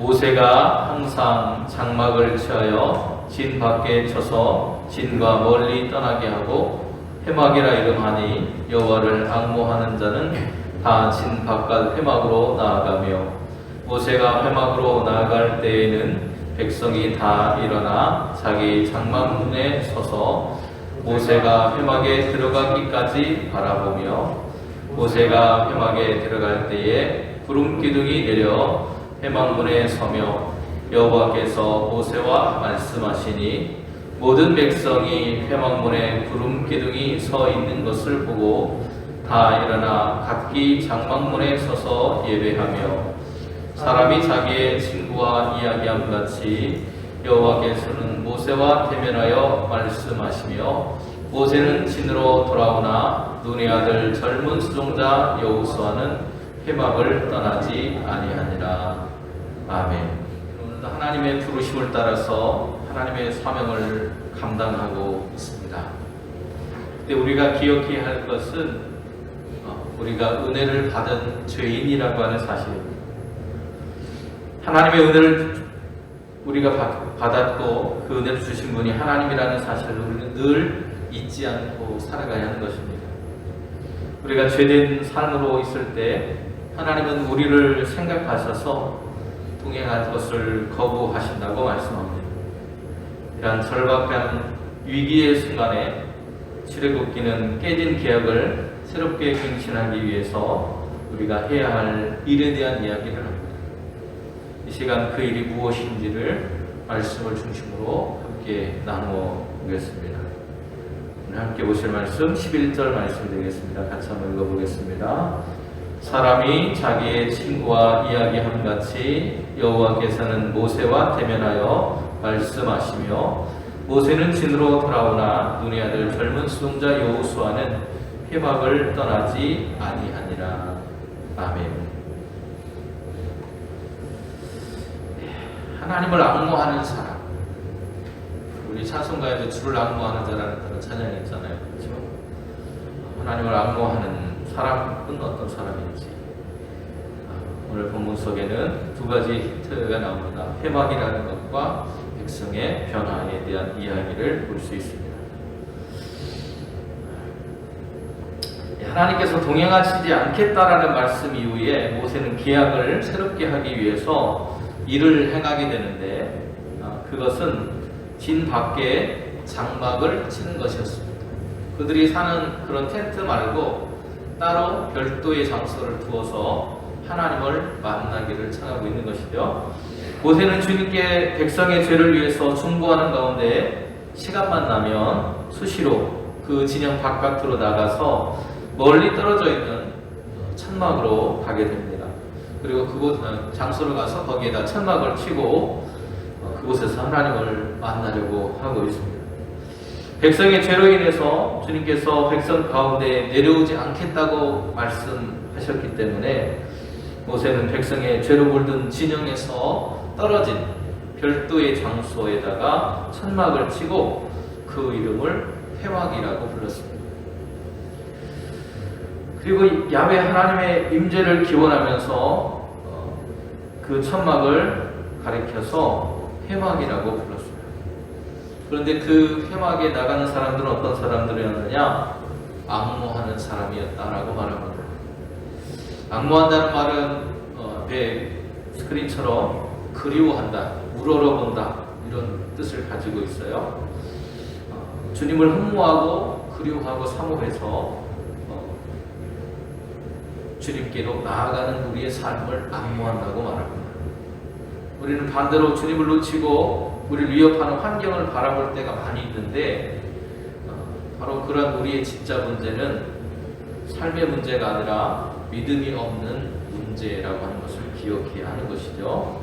모세가 항상 장막을 취하여 진 밖에 쳐서 진과 멀리 떠나게 하고 회막이라 이름하니 여호와를 앙모하는 자는 다 진 바깥 회막으로 나아가며 모세가 회막으로 나아갈 때에는 백성이 다 일어나 자기 장막문에 서서 모세가 회막에 들어가기까지 바라보며 모세가 회막에 들어갈 때에 구름 기둥이 내려 회막문에 서며 여호와께서 모세와 말씀하시니 모든 백성이 회막문에 구름 기둥이 서 있는 것을 보고 다 일어나 각기 장막문에 서서 예배하며 사람이 자기의 친구와 이야기함 같이 여호와께서는 모세와 대면하여 말씀하시며 모세는 진으로 돌아오나 눈의 아들 젊은 수종자 여호수아는 회막을 떠나지 아니하니라. 아멘. 오늘도 하나님의 부르심을 따라서 하나님의 사명을 감당하고 있습니다. 근데 우리가 기억해야 할 것은 우리가 은혜를 받은 죄인이라고 하는 사실입니다. 하나님의 은혜를 우리가 받았고 그 은혜를 주신 분이 하나님이라는 사실을 우리는 늘 잊지 않고 살아가야 하는 것입니다. 우리가 죄된 삶으로 있을 때 하나님은 우리를 생각하셔서 동행할 것을 거부하신다고 말씀합니다. 이러한 절박한 위기의 순간에 출애굽기는 깨진 계약을 새롭게 갱신하기 위해서 우리가 해야 할 일에 대한 이야기를 합니다. 이 시간 그 일이 무엇인지를 말씀을 중심으로 함께 나누어 보겠습니다. 오늘 함께 보실 말씀 11절 말씀 되겠습니다. 같이 한번 읽어보겠습니다. 사람이 자기의 친구와 이야기함 같이 여호와께서는 모세와 대면하여 말씀하시며 모세는 진으로 돌아오나 눈의 아들 젊은 수종자 여호수아는 회막을 떠나지 아니하니라. 아멘. 하나님을 앙모하는 사람. 우리 찬송가에도 주를 앙모하는 자라는 그런 찬양이 있잖아요. 그렇죠? 하나님을 앙모하는 사람은 어떤 사람인지 오늘 본문 속에는 두 가지 힌트가 나옵니다. 회막이라는 것과 백성의 변화에 대한 이야기를 볼 수 있습니다. 하나님께서 동행하시지 않겠다라는 말씀 이후에 모세는 계약을 새롭게 하기 위해서 일을 행하게 되는데 그것은 진 밖에 장막을 치는 것이었습니다. 그들이 사는 그런 텐트 말고 따로 별도의 장소를 두어서 하나님을 만나기를 청하고 있는 것이죠. 모세는 주님께 백성의 죄를 위해서 중보하는 가운데 시간만 나면 수시로 그 진영 바깥으로 나가서 멀리 떨어져 있는 천막으로 가게 됩니다. 그리고 그곳 장소를 가서 거기에다 천막을 치고 그곳에서 하나님을 만나려고 하고 있습니다. 백성의 죄로 인해서 주님께서 백성 가운데 내려오지 않겠다고 말씀하셨기 때문에 모세는 백성의 죄로 물든 진영에서 떨어진 별도의 장소에다가 천막을 치고 그 이름을 회막이라고 불렀습니다. 그리고 야훼 하나님의 임재를 기원하면서 그 천막을 가리켜서 회막이라고 불렀습니다. 그런데 그 회막에 나가는 사람들은 어떤 사람들이었느냐? 앙모하는 사람이었다라고 말합니다. 앙모한다는 말은 앞에 스크린처럼 그리워한다, 우러러본다 이런 뜻을 가지고 있어요. 주님을 흠모하고 그리워하고 사모해서 주님께로 나아가는 우리의 삶을 앙모한다고 말합니다. 우리는 반대로 주님을 놓치고 우리를 위협하는 환경을 바라볼 때가 많이 있는데 바로 그런 우리의 진짜 문제는 삶의 문제가 아니라 믿음이 없는 문제라고 하는 것을 기억해야 하는 것이죠.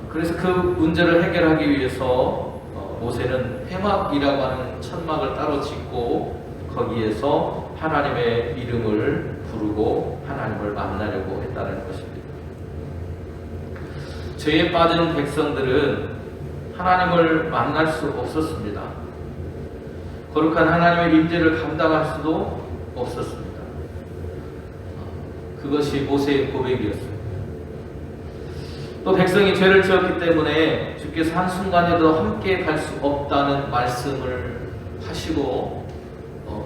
그래서 그 문제를 해결하기 위해서 모세는 회막이라고 하는 천막을 따로 짓고 거기에서 하나님의 이름을 부르고 하나님을 만나려고 했다는 것입니다. 죄에 빠진 백성들은 하나님을 만날 수 없었습니다. 거룩한 하나님의 임재를 감당할 수도 없었습니다. 그것이 모세의 고백이었습니다. 또 백성이 죄를 지었기 때문에 주께서 한순간에도 함께 갈 수 없다는 말씀을 하시고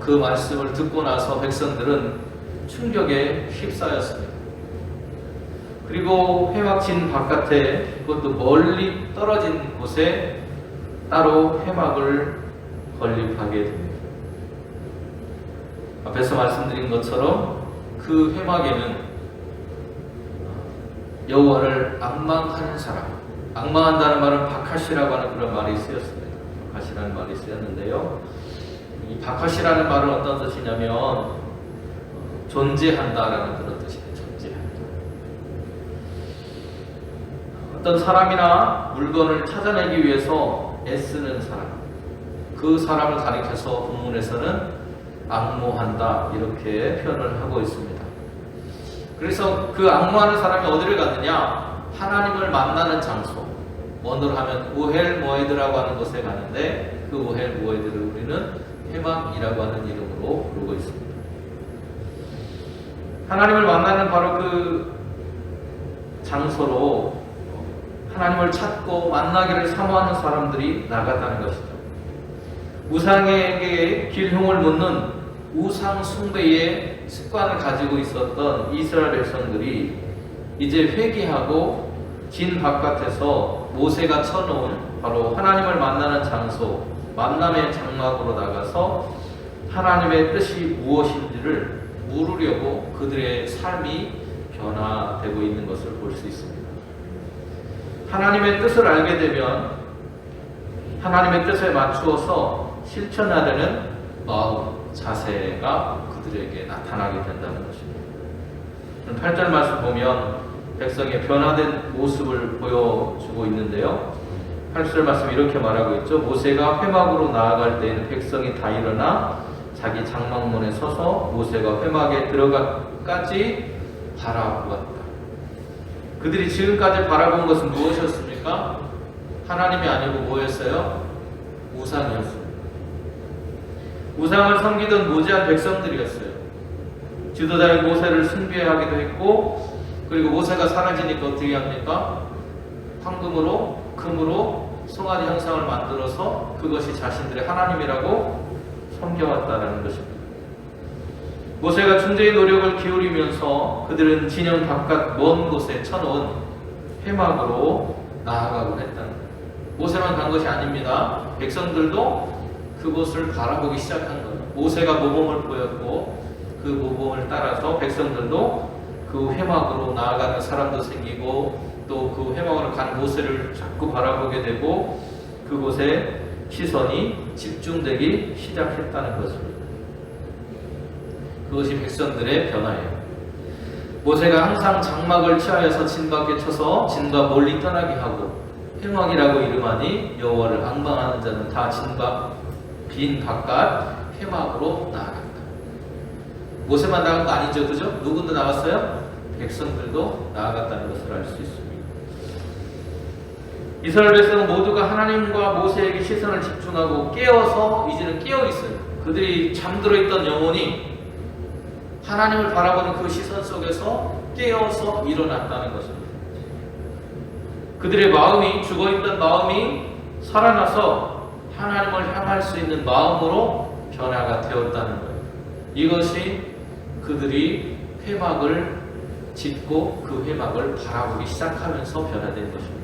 그 말씀을 듣고 나서 백성들은 충격에 휩싸였습니다. 그리고 회막진 바깥에, 그것도 멀리 떨어진 곳에 따로 회막을 건립하게 됩니다. 앞에서 말씀드린 것처럼 그 회막에는 여호와를 앙망하는 사람, 앙망한다는 말은 바카시라고 하는 그런 말이 쓰였습니다. 바카시라는 말이 쓰였는데요, 이 바카시라는 말은 어떤 뜻이냐면 존재한다라는 그런 뜻이에요. 존재한다. 어떤 사람이나 물건을 찾아내기 위해서 애쓰는 사람, 그 사람을 가리켜서 본문에서는 앙모한다 이렇게 표현을 하고 있습니다. 그래서 그 앙모하는 사람이 어디를 갔느냐? 하나님을 만나는 장소, 원어로 하면 오헬 모에드라고 하는 곳에 가는데, 그 오헬 모에드를 우리는 회막이라고 하는 이름으로 부르고 있습니다. 하나님을 만나는 바로 그 장소로 하나님을 찾고 만나기를 사모하는 사람들이 나갔다는 것이죠. 우상에게 길흉을 묻는 우상 숭배의 습관을 가지고 있었던 이스라엘 백성들이 이제 회개하고 진 바깥에서 모세가 쳐놓은 바로 하나님을 만나는 장소, 만남의 장막으로 나가서 하나님의 뜻이 무엇인지를 물으려고 그들의 삶이 변화되고 있는 것을 볼 수 있습니다. 하나님의 뜻을 알게 되면 하나님의 뜻에 맞추어서 실천하려는 마음, 자세가 그들에게 나타나게 된다는 것입니다. 8절 말씀 보면 백성의 변화된 모습을 보여주고 있는데요, 8절 말씀 이렇게 말하고 있죠. 모세가 회막으로 나아갈 때에는 백성이 다 일어나 자기 장막문에 서서 모세가 회막에 들어가까지 바라보았다. 그들이 지금까지 바라본 것은 무엇이었습니까? 하나님이 아니고 뭐였어요? 우상이었습니다. 우상을 섬기던 무지한 백성들이었어요. 지도자인 모세를 숭배하기도 했고, 그리고 모세가 사라지니까 어떻게 합니까? 황금으로, 금으로 송아지 형상을 만들어서 그것이 자신들의 하나님이라고 섬겨왔다는 것입니다. 모세가 중재의 노력을 기울이면서 그들은 진영 바깥 먼 곳에 쳐놓은 회막으로 나아가곤 했다는 거예요. 모세만 간 것이 아닙니다. 백성들도 그곳을 바라보기 시작한 거예요. 모세가 모범을 보였고 그 모범을 따라서 백성들도 그 회막으로 나아가는 사람도 생기고, 또 그 회막으로 가는 모세를 자꾸 바라보게 되고 그곳에 시선이 집중되기 시작했다는 것입니다. 그것이 백성들의 변화예요. 모세가 항상 장막을 취하여서 진 밖에 쳐서 진과 멀리 떠나게 하고, 회막이라고 이름하니 여호와를 앙망하는 자는 다 빈 바깥 회막으로 나아간다. 모세만 나간 거 아니죠, 그죠? 누구도 나갔어요? 백성들도 나아갔다는 것을 알 수 있습니다. 이스라엘 백성은 모두가 하나님과 모세에게 시선을 집중하고 깨어서 이제는 깨어 있어요. 그들이 잠들어 있던 영혼이 하나님을 바라보는 그 시선 속에서 깨어서 일어났다는 것입니다. 그들의 마음이, 죽어있던 마음이 살아나서 하나님을 향할 수 있는 마음으로 변화가 되었다는 거예요. 이것이 그들이 회막을 짓고 그 회막을 바라보기 시작하면서 변화된 것입니다.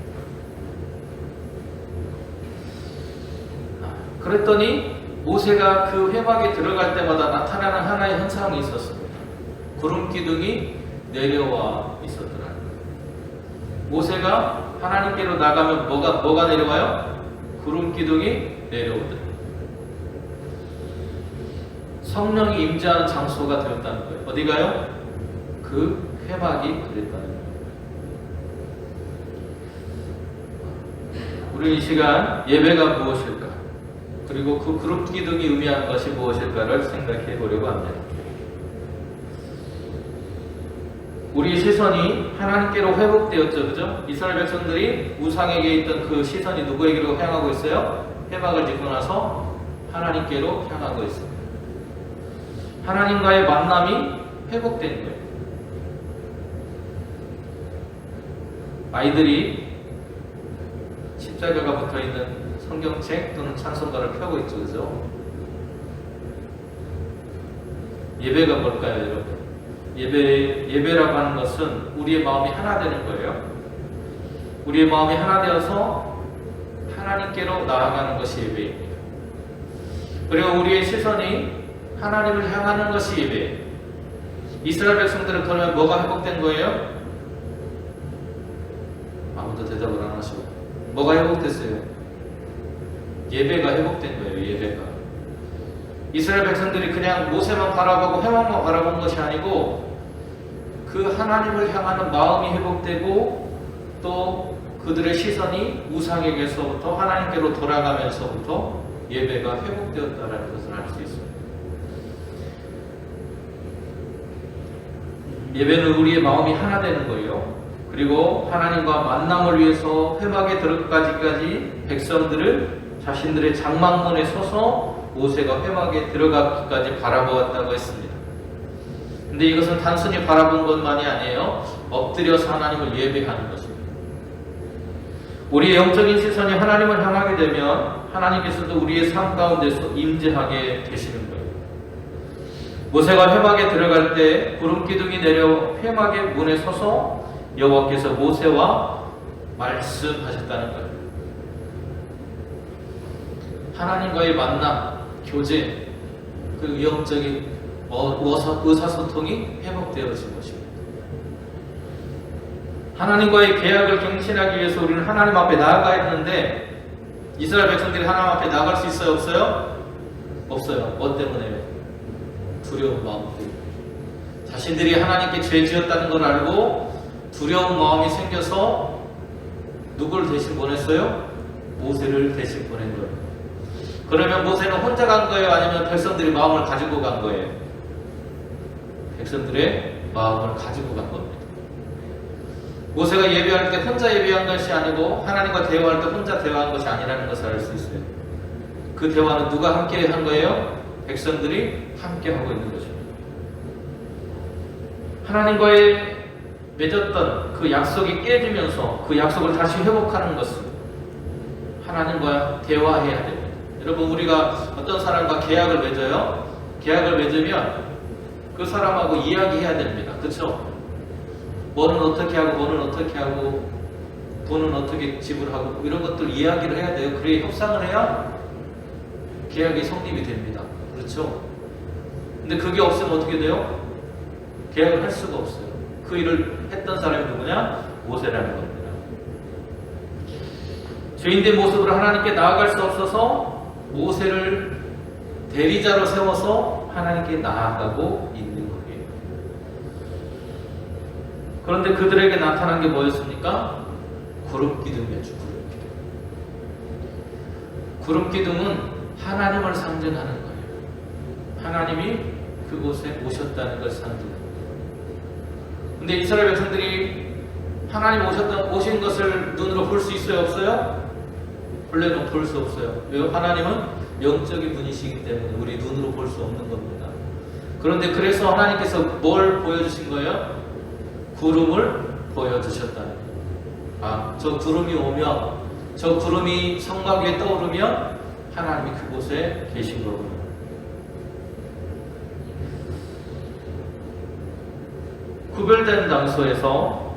그랬더니 모세가 그 회막에 들어갈 때마다 나타나는 하나의 현상이 있었습니다. 구름 기둥이 내려와 있었더라는 거예요. 모세가 하나님께로 나가면 뭐가 내려와요? 구름 기둥이 내려오더라. 성령이 임재하는 장소가 되었다는 거예요. 어디가요? 그 회막이 그랬다는 거예요. 우리 이 시간 예배가 무엇일까? 그리고 그 구름 기둥이 의미하는 것이 무엇일까를 생각해 보려고 합니다. 우리 시선이 하나님께로 회복되었죠, 그죠? 이스라엘 백성들이 우상에게 있던 그 시선이 누구에게로 향하고 있어요? 회막을 짓고 나서 하나님께로 향하고 있습니다. 하나님과의 만남이 회복된 거예요. 아이들이 십자가가 붙어있는 성경책 또는 찬송가를 펴고 있죠. 그죠? 예배가 뭘까요, 여러분? 예배라고 하는 것은 우리의 마음이 하나 되는 거예요. 우리의 마음이 하나 되어서 하나님께로 나아가는 것이 예배입니다. 그리고 우리의 시선이 하나님을 향하는 것이 예배예요. 이스라엘 백성들은 그러면 뭐가 회복된 거예요? 아무도 대답을 안 하시고. 뭐가 회복됐어요? 예배가 회복된 거예요. 예배가. 이스라엘 백성들이 그냥 모세만 바라보고 회막만 바라본 것이 아니고 그 하나님을 향하는 마음이 회복되고 또 그들의 시선이 우상에게서부터 하나님께로 돌아가면서부터 예배가 회복되었다는 것을 알 수 있습니다. 예배는 우리의 마음이 하나 되는 거예요. 그리고 하나님과 만남을 위해서 회막에 들어가기까지 백성들을 자신들의 장막문에 서서 모세가 회막에 들어가기까지 바라보았다고 했습니다. 근데 이것은 단순히 바라본 것만이 아니에요. 엎드려서 하나님을 예배하는 것입니다. 우리의 영적인 시선이 하나님을 향하게 되면 하나님께서도 우리의 삶 가운데서 임재하게 되시는 거예요. 모세가 회막에 들어갈 때 구름 기둥이 내려 회막의 문에 서서 여호와께서 모세와 말씀하셨다는 거예요. 하나님과의 만남, 교제, 그 영적인 의사소통이 회복되어진 것입니다. 하나님과의 계약을 갱신하기 위해서 우리는 하나님 앞에 나아가야 하는데 이스라엘 백성들이 하나님 앞에 나갈 수 있어요? 없어요? 없어요. 뭐 때문에요? 두려운 마음 때문에. 자신들이 하나님께 죄 지었다는 걸 알고 두려운 마음이 생겨서 누구를 대신 보냈어요? 모세를 대신 보낸 거예요. 그러면 모세는 혼자 간 거예요? 아니면 백성들이 마음을 가지고 간 거예요? 백성들의 마음을 가지고 간 겁니다. 모세가 예배할 때 혼자 예배한 것이 아니고 하나님과 대화할 때 혼자 대화한 것이 아니라는 것을 알 수 있어요. 그 대화는 누가 함께 한 거예요? 백성들이 함께 하고 있는 것입니다. 하나님과의 맺었던 그 약속이 깨지면서 그 약속을 다시 회복하는 것은 하나님과 대화해야 됩니다. 여러분, 우리가 어떤 사람과 계약을 맺어요. 계약을 맺으면 그 사람하고 이야기해야 됩니다. 그렇죠? 뭐는 어떻게 하고 뭐는 어떻게 하고 돈은 어떻게 지불하고 이런 것들 이야기를 해야 돼요. 그래야 협상을 해야 계약이 성립이 됩니다. 그렇죠? 근데 그게 없으면 어떻게 돼요? 계약을 할 수가 없어요. 그 일을 했던 사람이 누구냐? 모세라는 겁니다. 죄인된 모습으로 하나님께 나아갈 수 없어서 모세를 대리자로 세워서 하나님께 나아가고 있는 거예요. 그런데 그들에게 나타난 게 뭐였습니까? 구름기둥이었죠. 구름기둥은 하나님을 상징하는 거예요. 하나님이 그곳에 오셨다는 걸 상징하는 거예요. 근데 이스라엘 백성들이 하나님 오신 것을 눈으로 볼 수 있어요? 없어요? 원래는 볼 수 없어요. 왜요? 하나님은 영적인 분이시기 때문에 우리 눈으로 볼 수 없는 겁니다. 그런데 그래서 하나님께서 뭘 보여주신 거예요? 구름을 보여주셨다는 거예요. 아, 저 구름이 오면, 저 구름이 성막 위에 떠오르면 하나님이 그곳에 계신 거군요. 구별된 장소에서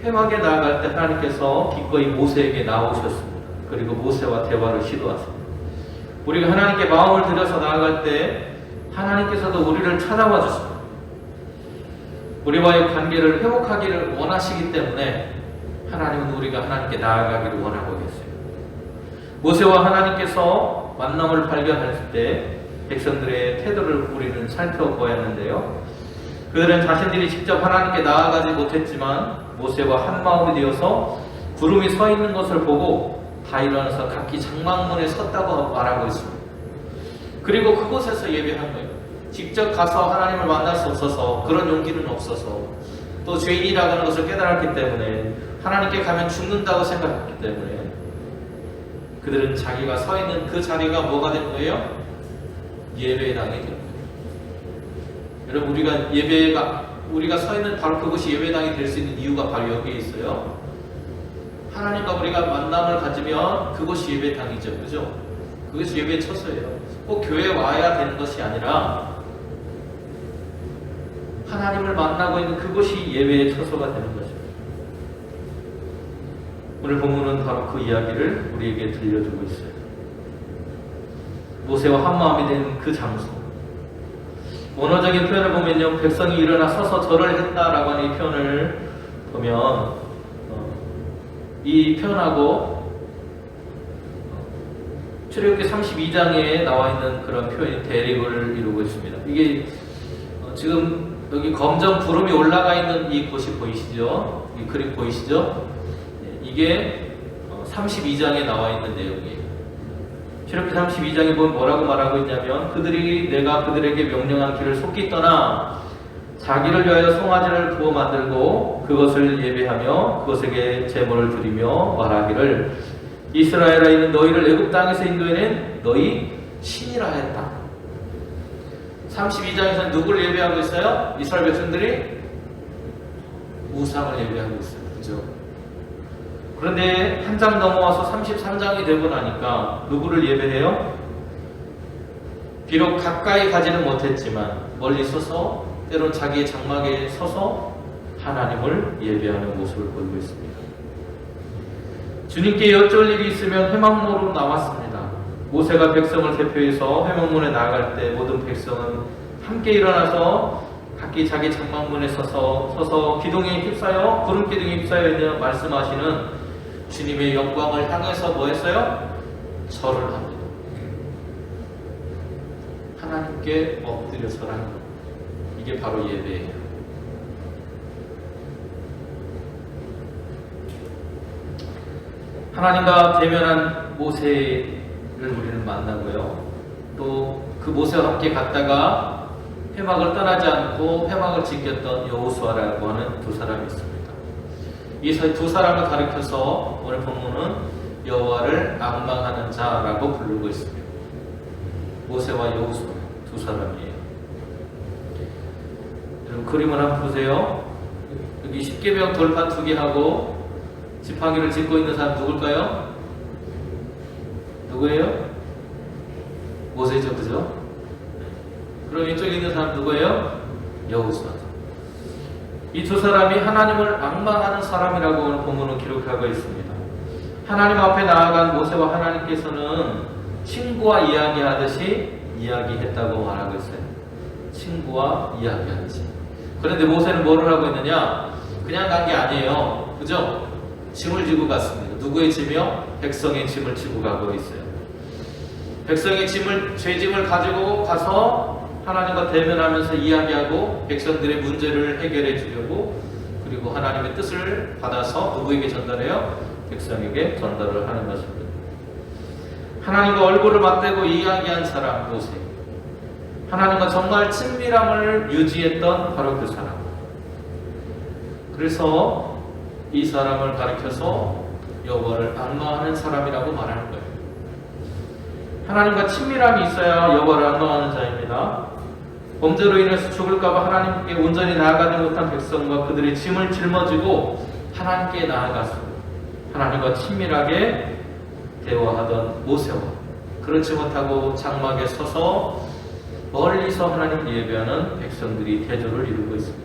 회막에 나아갈 때 하나님께서 기꺼이 모세에게 나오셨습니다. 그리고 모세와 대화를 시도하십니다. 우리가 하나님께 마음을 들여서 나아갈 때 하나님께서도 우리를 찾아와 주십니다. 우리와의 관계를 회복하기를 원하시기 때문에 하나님은 우리가 하나님께 나아가기를 원하고 계세요. 모세와 하나님께서 만남을 발견했을 때 백성들의 태도를 우리는 살펴보았는데요. 그들은 자신들이 직접 하나님께 나아가지 못했지만 모세와 한 마음이 되어서 구름이 서 있는 것을 보고 다 일어나서 각기 장막문에 섰다고 말하고 있습니다. 그리고 그곳에서 예배한 거예요. 직접 가서 하나님을 만날 수 없어서, 그런 용기는 없어서, 또 죄인이라고 하는 것을 깨달았기 때문에, 하나님께 가면 죽는다고 생각했기 때문에 그들은 자기가 서 있는 그 자리가 뭐가 된 거예요? 예배의 당이 된 거예요. 여러분, 우리가 서 있는 바로 그것이 예배당이 될 수 있는 이유가 바로 여기에 있어요. 하나님과 우리가 만남을 가지면 그것이 예배 당이죠. 그죠? 그것이 예배의 처소예요. 꼭 교회에 와야 되는 것이 아니라 하나님을 만나고 있는 그것이 예배의 처소가 되는 거죠. 오늘 본문은 바로 그 이야기를 우리에게 들려주고 있어요. 모세와 한마음이 된 그 장소. 원어적인 표현을 보면요, 백성이 일어나 서서 절을 했다라고 하는 이 표현을 보면 이 표현하고 출애굽기 32장에 나와 있는 그런 표현이 대립을 이루고 있습니다. 이게 지금 여기 검정 구름이 올라가 있는 이 곳이 보이시죠? 이 그림 보이시죠? 이게 32장에 나와 있는 내용이에요. 출애굽기 32장에 보면 뭐라고 말하고 있냐면 그들이 내가 그들에게 명령한 길을 속히 떠나 자기를 위하여 송아지를 구워 만들고 그것을 예배하며 그것에게 제물을 드리며 말하기를 이스라엘아 이는 너희를 애굽 땅에서 인도해낸 너희 신이라 했다. 32장에서는 누구를 예배하고 있어요? 이스라엘 백성들이 우상을 예배하고 있어요. 그죠? 그런데 한 장 넘어와서 33장이 되고 나니까 누구를 예배해요? 비록 가까이 가지는 못했지만 멀리 서서 때론 자기의 장막에 서서 하나님을 예배하는 모습을 보이고 있습니다. 주님께 여쭤볼 일이 있으면 회막문으로 나왔습니다. 모세가 백성을 대표해서 회막문에 나아갈 때 모든 백성은 함께 일어나서 각기 자기 장막문에 서서 기둥에 휩싸여 구름 기둥에 휩싸여 있는 말씀하시는 주님의 영광을 향해서 뭐 했어요? 절을 합니다. 하나님께 엎드려 절하는 것. 이게 바로 예배예요. 하나님과 대면한 모세를 우리는 만나고요. 또 그 모세와 함께 갔다가 회막을 떠나지 않고 회막을 지켰던 여호수아라고 하는 두 사람이 있습니다. 이 두 사람을 가리켜서 오늘 본문은 여호와를 앙망하는 자라고 부르고 있습니다. 모세와 여호수아 두 사람이에요. 여러분 그림을 한번 보세요. 여기 십계명 돌판 2개 하고 지팡이를 짚고 있는 사람 누굴까요? 누구예요? 모세죠, 그죠? 그럼 이쪽에 있는 사람 누구예요? 여호수아. 이 두 사람이 하나님을 앙망하는 사람이라고 오늘 본문은 기록하고 있습니다. 하나님 앞에 나아간 모세와 하나님께서는 친구와 이야기하듯이 이야기했다고 말하고 있어요. 친구와 이야기하듯이. 그런데 모세는 뭐를 하고 있느냐? 그냥 간 게 아니에요. 그죠? 짐을 지고 갔습니다. 누구의 짐이요? 백성의 짐을 지고 가고 있어요. 백성의 죄짐을 가지고 가서 하나님과 대면하면서 이야기하고 백성들의 문제를 해결해 주려고, 그리고 하나님의 뜻을 받아서 누구에게 전달해요? 백성에게 전달을 하는 것입니다. 하나님과 얼굴을 맞대고 이야기한 사람 모세. 하나님과 정말 친밀함을 유지했던 바로 그 사람. 그래서 이 사람을 가리켜서 여호와를 앙망하는 사람이라고 말하는 거예요. 하나님과 친밀함이 있어야 여호와를 앙망하는 자입니다. 범죄로 인해서 죽을까봐 하나님께 온전히 나아가지 못한 백성과 그들의 짐을 짊어지고 하나님께 나아가서 하나님과 친밀하게 대화하던 모세와 그렇지 못하고 장막에 서서 멀리서 하나님을 예배하는 백성들이 대조를 이루고 있습니다.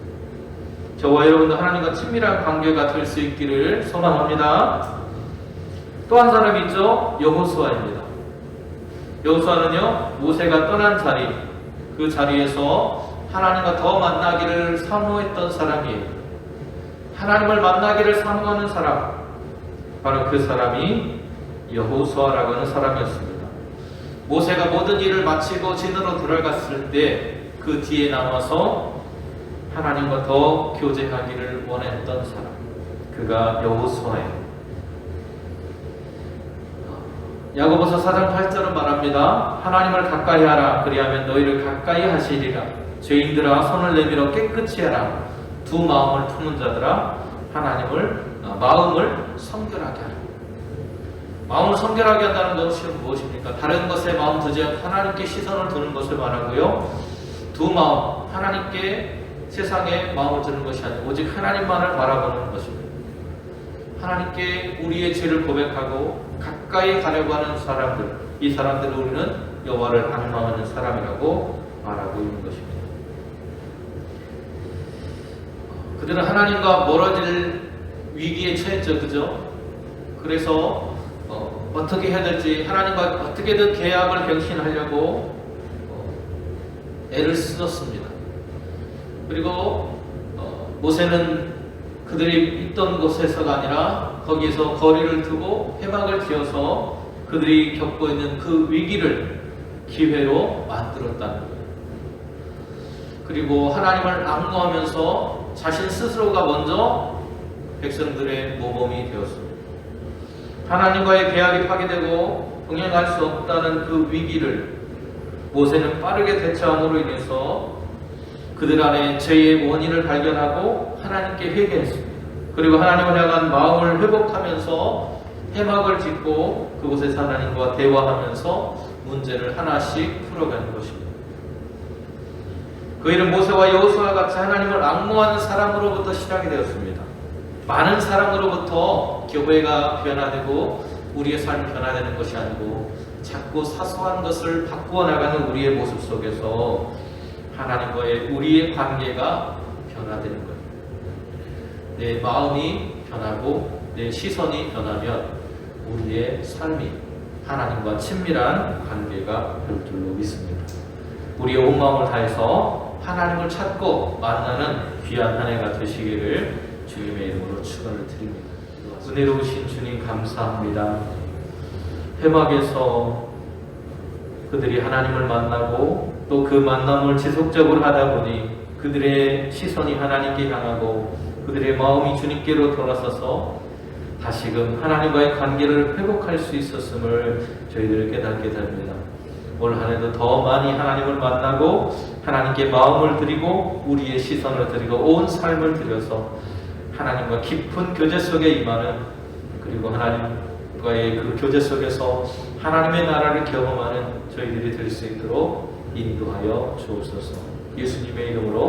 저와 여러분도 하나님과 친밀한 관계가 될 수 있기를 소망합니다. 또 한 사람이 있죠. 여호수아입니다. 여호수아는요, 모세가 떠난 자리, 그 자리에서 하나님과 더 만나기를 사모했던 사람이에요. 하나님을 만나기를 사모하는 사람, 바로 그 사람이 여호수아라고 하는 사람이었습니다. 모세가 모든 일을 마치고 진으로 들어갔을 때 그 뒤에 남아서 하나님과 더 교제하기를 원했던 사람, 그가 여호수아예요. 야고보서 4장 8절은 말합니다. 하나님을 가까이 하라. 그리하면 너희를 가까이 하시리라. 죄인들아 손을 내밀어 깨끗이 하라. 두 마음을 품은 자들아 마음을 성결하게 하라. 마음을 성결하게 한다는 것은 무엇입니까? 다른 것에 마음 두지 않고 하나님께 시선을 두는 것을 말하고요. 두 마음, 하나님께 세상에 마음을 두는 것이 아니고 오직 하나님만을 바라보는 것입니다. 하나님께 우리의 죄를 고백하고 가까이 가려고 하는 사람들, 이 사람들을 우리는 여호와를 앙망하는 사람이라고 말하고 있는 것입니다. 그들은 하나님과 멀어질 위기에 처했죠, 그죠? 그래서 어떻게 해야 될지, 하나님과 어떻게든 계약을 갱신하려고 애를 썼습니다. 그리고 모세는 그들이 있던 곳에서가 아니라 거기에서 거리를 두고 회막을 지어서 그들이 겪고 있는 그 위기를 기회로 만들었다는 거예요. 그리고 하나님을 앙모하면서 자신 스스로가 먼저 백성들의 모범이 되었습니다. 하나님과의 계약이 파괴되고 동행할 수 없다는 그 위기를 모세는 빠르게 대처함으로 인해서 그들 안에 죄의 원인을 발견하고 하나님께 회개했습니다. 그리고 하나님을 향한 마음을 회복하면서 회막을 짓고 그곳에서 하나님과 대화하면서 문제를 하나씩 풀어가는 것입니다. 그 일은 모세와 여호수아와 같이 하나님을 앙모하는 사람으로부터 시작이 되었습니다. 많은 사람으로부터 교회가 변화되고 우리의 삶이 변화되는 것이 아니고 자꾸 사소한 것을 바꾸어 나가는 우리의 모습 속에서 하나님과의 우리의 관계가 변화되는 거예요. 내 마음이 변하고 내 시선이 변하면 우리의 삶이 하나님과 친밀한 관계가 될 줄로 믿습니다. 우리의 온 마음을 다해서 하나님을 찾고 만나는 귀한 한 해가 되시기를 주님의 이름으로 축원을 드립니다. 은혜로우신 주님 감사합니다. 회막에서 그들이 하나님을 만나고 또 그 만남을 지속적으로 하다 보니 그들의 시선이 하나님께 향하고 그들의 마음이 주님께로 돌아서서 다시금 하나님과의 관계를 회복할 수 있었음을 저희들 깨닫게 됩니다. 올 한 해도 더 많이 하나님을 만나고 하나님께 마음을 드리고 우리의 시선을 드리고 온 삶을 드려서 하나님과 깊은 교제 속에 임하는, 그리고 하나님과의 그 교제 속에서 하나님의 나라를 경험하는 저희들이 될 수 있도록 인도하여 주옵소서. 예수님의 이름으로